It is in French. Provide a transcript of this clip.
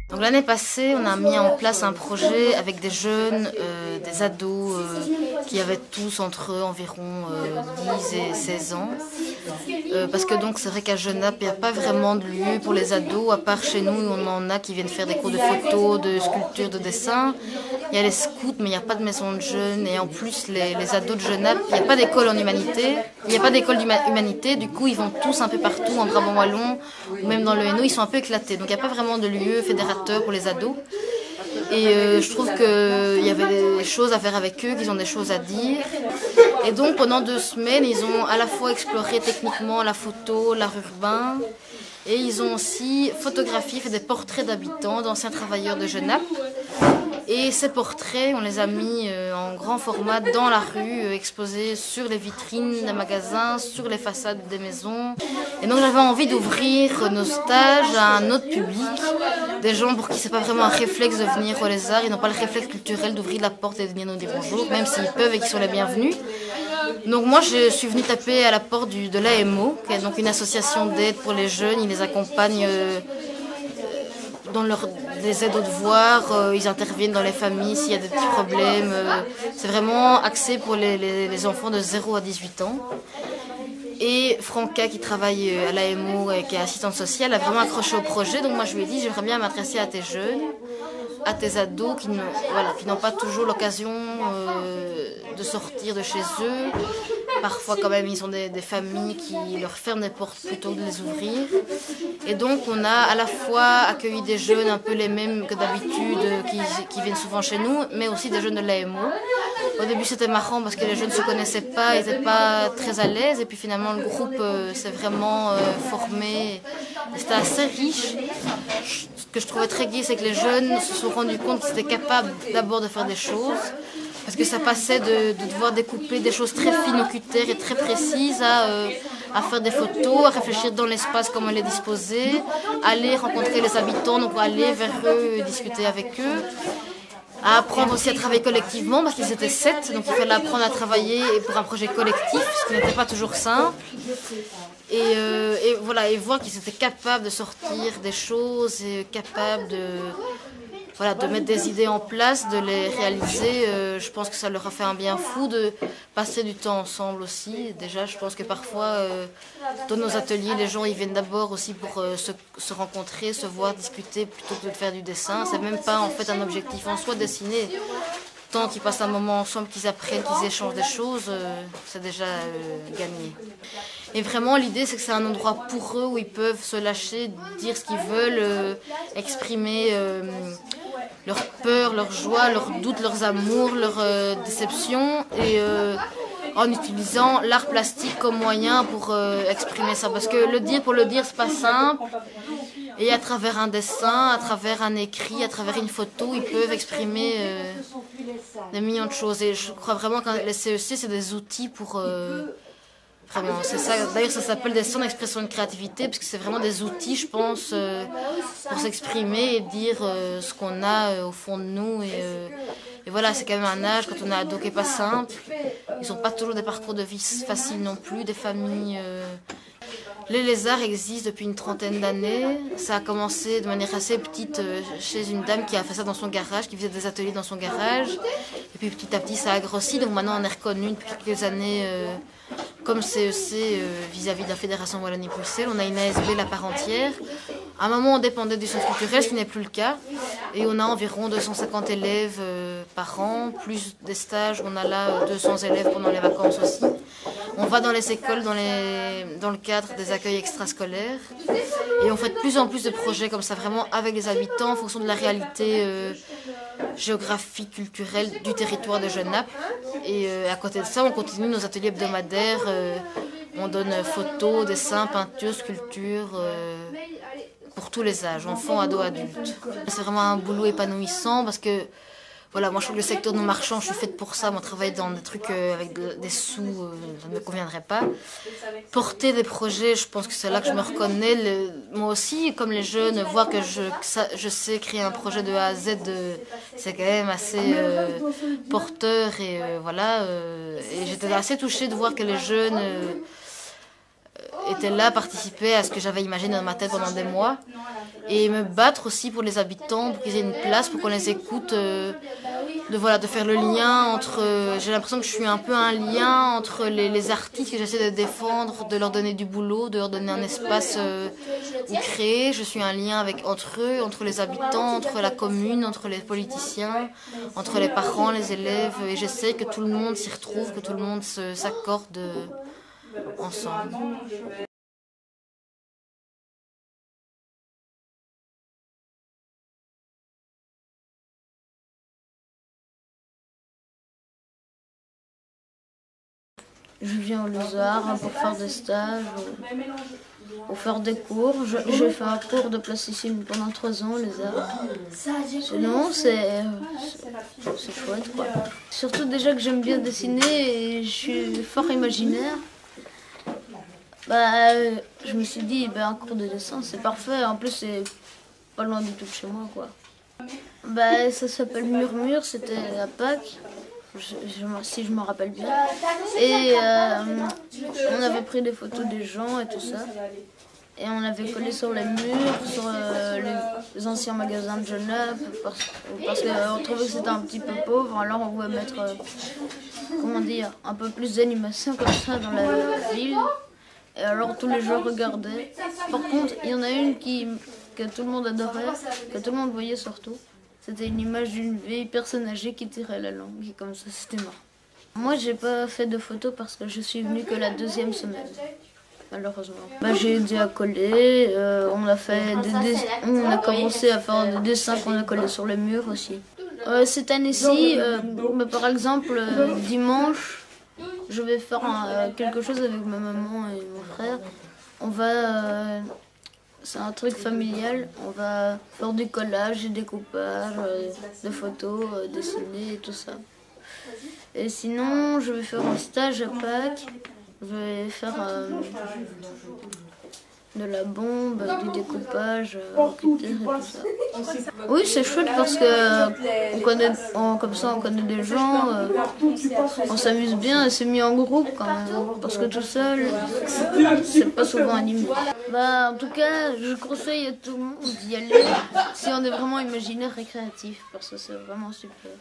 Donc l'année passée, on a mis en place un projet avec des jeunes, des ados qui avaient tous entre eux environ 10 et 16 ans. Parce que donc c'est vrai qu'à Genappe, il n'y a pas vraiment de lieu pour les ados, à part chez nous, on en a qui viennent faire des cours de photo, de sculpture, de dessin. Il y a les scouts, mais il n'y a pas de maison de jeunes. Et en plus, les ados de Genappe, il n'y a pas d'école en humanité. Il n'y a pas d'école d'humanité, du coup, ils vont tous un peu partout, en Brabant Wallon, ou même dans le Hainaut, ils sont un peu éclatés. Donc il n'y a pas vraiment de lieu fédérateur pour les ados. Et je trouve qu'il y avait des choses à faire avec eux, qu'ils ont des choses à dire. Et donc pendant 2 semaines, ils ont à la fois exploré techniquement la photo, l'art urbain, et ils ont aussi photographié, fait des portraits d'habitants, d'anciens travailleurs de Genappe. Et ces portraits, on les a mis en grand format dans la rue, exposés sur les vitrines des magasins, sur les façades des maisons. Et donc j'avais envie d'ouvrir nos stages à un autre public, des gens pour qui c'est pas vraiment un réflexe de venir au Lézard, ils n'ont pas le réflexe culturel d'ouvrir la porte et de venir nous dire bonjour, même s'ils peuvent et qu'ils sont les bienvenus. Donc moi je suis venue taper à la porte de l'AMO, qui est donc une association d'aide pour les jeunes, ils les accompagnent dans les aides aux devoirs, ils interviennent dans les familles s'il y a des petits problèmes. C'est vraiment axé pour les enfants de 0 à 18 ans. Et Franca, qui travaille à l'AMO et qui est assistante sociale, a vraiment accroché au projet. Donc moi je lui ai dit, j'aimerais bien m'adresser à tes jeunes, à tes ados qui n'ont pas toujours l'occasion de sortir de chez eux. Parfois quand même ils ont des familles qui leur ferment les portes plutôt que de les ouvrir. Et donc on a à la fois accueilli des jeunes un peu les mêmes que d'habitude qui viennent souvent chez nous, mais aussi des jeunes de l'AMO. Au début c'était marrant parce que les jeunes ne se connaissaient pas, ils n'étaient pas très à l'aise, et puis finalement le groupe s'est vraiment formé. C'était assez riche. Ce que je trouvais très gai, c'est que les jeunes se sont rendus compte qu'ils étaient capables d'abord de faire des choses. Parce que ça passait de devoir découper des choses très fines au cutter et très précises à faire des photos, à réfléchir dans l'espace comment les disposer, aller rencontrer les habitants, donc aller vers eux, discuter avec eux, à apprendre aussi à travailler collectivement parce qu'ils étaient 7, donc il fallait apprendre à travailler pour un projet collectif, ce qui n'était pas toujours simple. Et voilà, et voir qu'ils étaient capables de sortir des choses et capables de mettre des idées en place, de les réaliser. Je pense que ça leur a fait un bien fou de passer du temps ensemble aussi. Déjà, je pense que parfois, dans nos ateliers, les gens ils viennent d'abord aussi pour se rencontrer, se voir, discuter, plutôt que de faire du dessin. C'est même pas en fait un objectif en soi, dessiner. Tant qu'ils passent un moment ensemble, qu'ils apprennent, qu'ils échangent des choses, c'est déjà gagné. Et vraiment, l'idée, c'est que c'est un endroit pour eux où ils peuvent se lâcher, dire ce qu'ils veulent, exprimer leurs peurs, leurs joies, leurs doutes, leurs amours, leurs déceptions, et en utilisant l'art plastique comme moyen pour exprimer ça. Parce que le dire pour le dire, c'est pas simple. Et à travers un dessin, à travers un écrit, à travers une photo, ils peuvent exprimer des millions de choses. Et je crois vraiment que les CEC, c'est des outils pour... Vraiment, c'est ça. D'ailleurs, ça s'appelle des centres d'expression de créativité, parce que c'est vraiment des outils, je pense, pour s'exprimer et dire ce qu'on a au fond de nous. Et voilà, c'est quand même un âge, quand on est ado, qui n'est pas simple. Ils n'ont pas toujours des parcours de vie faciles non plus, des familles... Les lézards existent depuis une 30aine d'années. Ça a commencé de manière assez petite chez une dame qui a fait ça dans son garage, qui faisait des ateliers dans son garage. Et puis petit à petit, ça a grossi. Donc maintenant, on est reconnu depuis quelques années comme CEC vis-à-vis de la Fédération Wallonie-Bruxelles. On a une ASB à part entière. À un moment, on dépendait du centre culturel, ce qui n'est plus le cas. Et on a environ 250 élèves par an, plus des stages. On a là 200 élèves pendant les vacances aussi. On va dans les écoles dans le cadre des accueils extrascolaires. Et on fait de plus en plus de projets comme ça, vraiment avec les habitants, en fonction de la réalité géographique, culturelle du territoire de Genappe. Et à côté de ça, on continue nos ateliers hebdomadaires. On donne photos, dessins, peintures, sculptures, pour tous les âges, enfants, ados, adultes. C'est vraiment un boulot épanouissant parce que voilà, moi je trouve que le secteur non marchand, je suis faite pour ça. Moi, travailler dans des trucs avec des sous, ça ne me conviendrait pas. Porter des projets, je pense que c'est là que je me reconnais. Moi aussi, comme les jeunes, voir que je sais créer un projet de A à Z, c'est quand même assez porteur. Et voilà, et j'étais assez touchée de voir que les jeunes étaient là, participaient à ce que j'avais imaginé dans ma tête pendant des mois. Et me battre aussi pour les habitants, pour qu'ils aient une place, pour qu'on les écoute, de faire le lien entre... j'ai l'impression que je suis un peu un lien entre les artistes que j'essaie de défendre, de leur donner du boulot, de leur donner un espace où créer. Je suis un lien entre eux, entre les habitants, entre la commune, entre les politiciens, entre les parents, les élèves. Et j'essaie que tout le monde s'y retrouve, que tout le monde s'accorde ensemble. Je viens au Lézard pour faire des stages ou faire des cours. J'ai fait un cours de plasticine pendant 3 ans au Lézard. Sinon, c'est chouette, quoi. Surtout déjà que j'aime bien dessiner et je suis fort imaginaire. Je me suis dit, un cours de dessin, c'est parfait. En plus, c'est pas loin du tout de chez moi, quoi. Ça s'appelle Murmure, c'était à Pâques. Si je me rappelle bien. Et on avait pris des photos des gens et tout ça. Et on avait collé sur les murs, sur les anciens magasins de Genève, parce qu'on trouvait que c'était un petit peu pauvre. Alors on voulait mettre, un peu plus d'animation comme ça dans la ville. Et alors tous les gens regardaient. Par contre, il y en a une que tout le monde adorait, que tout le monde voyait surtout. C'était une image d'une vieille personne âgée qui tirait la langue, et comme ça, c'était marrant. Moi, j'ai pas fait de photos parce que je suis venue que la 2e semaine, malheureusement. J'ai aidé à coller, on a commencé à faire des dessins qu'on a collés sur les murs aussi. Cette année-ci, par exemple, dimanche, je vais faire quelque chose avec ma maman et mon frère. C'est un truc familial, on va faire du collage, du découpage, des photos, dessiner et tout ça. Et sinon, je vais faire un stage à Pâques, je vais faire de la bombe, du découpage, en cutter et tout ça. Oui, c'est chouette parce que comme ça on connaît des gens, on s'amuse bien et c'est mis en groupe quand même, parce que tout seul, c'est pas souvent animé. En tout cas, je conseille à tout le monde d'y aller si on est vraiment imaginaire et créatif, parce que c'est vraiment super.